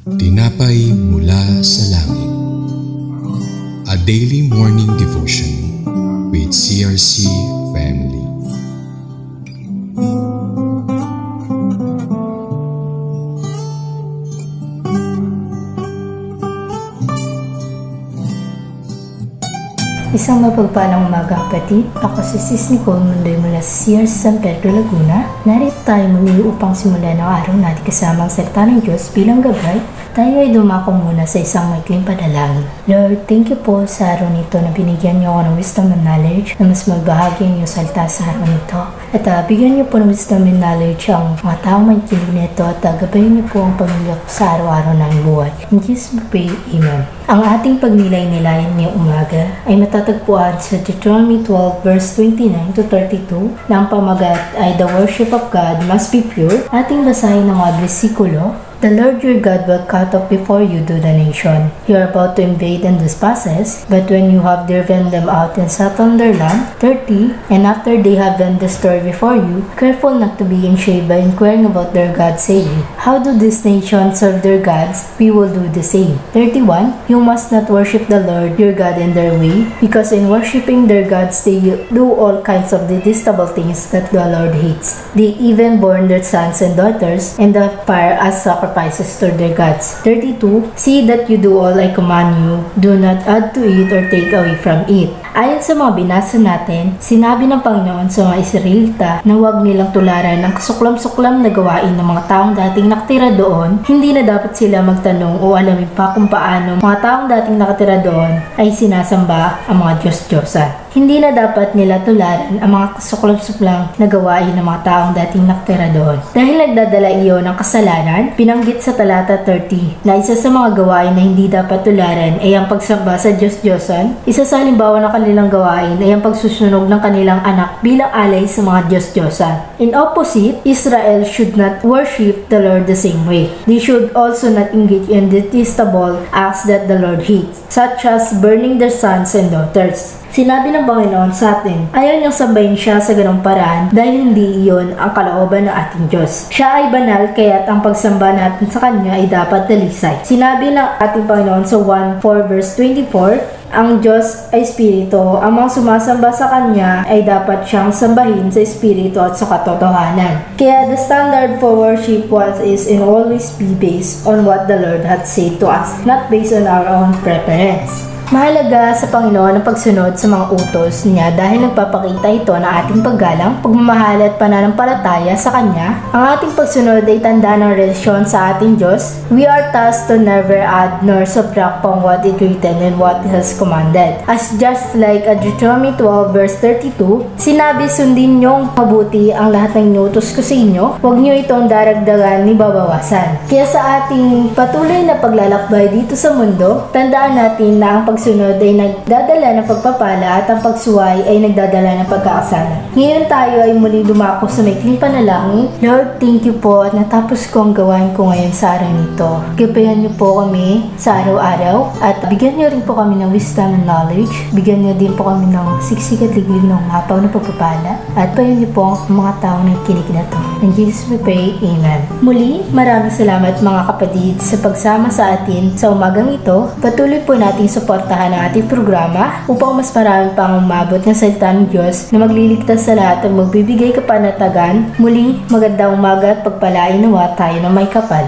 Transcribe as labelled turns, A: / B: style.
A: Tinapay mula sa langit. A daily morning devotion with CRC family.
B: Isang mapagpalang umaga kapatid. Ako si Sis Nicole Mundoy mula sa CRC San Pedro, Laguna. Narito tayo muli upang simulan ang araw natin kasama ang salita ng Diyos bilang gabay. Tayo ay dumako muna sa isang maikling panalangin. Lord, thank you po sa araw nito na binigyan niyo ako ng wisdom and knowledge na mas magbahagi ang iyong salita sa araw nito. At bigyan niyo po ng wisdom and knowledge ang mga taong makikinig nito at gabayin niyo po ang pamilya ko sa araw-araw ng buhay. In Jesus we pray, Amen. Ang ating pagnilay-nilayan ngayong umaga ay matatagpuan sa Deuteronomy 12 verse 29 to 32 na ang pamagat ay the worship of God must be pure. Ating basahin ang mga bersikulo. The Lord your God will cut off before you the nation you are about to invade and possess, but when you have driven them out and settled their land, 30, and after they have been destroyed before you, careful not to be in shame by inquiring about their gods, saying, how do these nations serve their gods? We will do the same. 31, you must not worship the Lord your God in their way, because in worshiping their gods they do all kinds of detestable things that the Lord hates. They even burn their sons and daughters in the fire as sacrifices to their gods. 32, see that you do all I command you. Do not add to it or take away from it. Ayon sa mga binasa natin, sinabi ng Panginoon sa mga Israelita na huwag nilang tularan ang kasuklam-suklam na gawain ng mga taong dating nakatira doon. Hindi na dapat sila magtanong o alamin pa kung paano mga taong dating nakatira doon ay sinasamba ang mga Diyos-Diyosan. Hindi na dapat nila tularan ang mga kasuklam-suklam na gawain ng mga taong dating nakatira doon. Dahil nagdadala iyon ng kasalanan, binanggit sa talata 30 na isa sa mga gawain na hindi dapat tularan ay ang pagsamba sa Diyos-Diyosan. Isa sa halimbawa ng kanilang gawain ay ang pagsusunog ng kanilang anak bilang alay sa mga Diyos-Diyosan. In opposite, Israel should not worship the Lord the same way. They should also not engage in detestable acts that the Lord hates, such as burning their sons and daughters. Sinabi ng Panginoon sa atin, ayaw niyang sambahin siya sa ganong paraan dahil hindi iyon ang kalooban ng ating Diyos. Siya ay banal kaya't ang pagsamba natin sa Kanya ay dapat dalisay. Sinabi ng ating Panginoon sa 1:4 verse 24, ang Diyos ay Espiritu. Ang mga sumasamba sa Kanya ay dapat siyang sambahin sa Espiritu at sa katotohanan. Kaya the standard for worship is and always be based on what the Lord had said to us, not based on our own preference. Mahalaga sa Panginoon ang pagsunod sa mga utos niya dahil nagpapakita ito ng ating paggalang, pagmamahal at pananampalataya sa Kanya. Ang ating pagsunod ay tanda ng relasyon sa ating Diyos. We are tasked to never add nor subtract from what is written and what He has commanded. As just like Deuteronomy 12 verse 32, sinabi sundin niyong mabuti ang lahat ng inutos ko sa inyo, huwag niyo itong daragdagan ni babawasan. Kaya sa ating patuloy na paglalakbay dito sa mundo, tandaan natin na ang pagsunod ay nagdadala ng pagpapala at ang pagsuway ay nagdadala ng pagkakasala. Ngayon tayo ay muli dumako sa maikling panalangin. Lord, thank you po at natapos ko ang gawain ko ngayon sa araw nito. Gabayan niyo po kami sa araw-araw at bigyan niyo rin po kami ng wisdom and knowledge. Bigyan niyo din po kami ng siksik at liglig ng mapaw na pagpapala at bayan niyo po ang mga taong nakikinig na to. In Jesus we pray, Amen. Muli, maraming salamat mga kapatid sa pagsama sa atin sa umagang ito. Patuloy po nating suportahan ang ating programa upang mas marami pang umabot ng salita ng Diyos na magliligtas sa lahat at magbibigay kapanatagan. Muli, magandang umaga at pagpalain nawa tayo ng may kapal.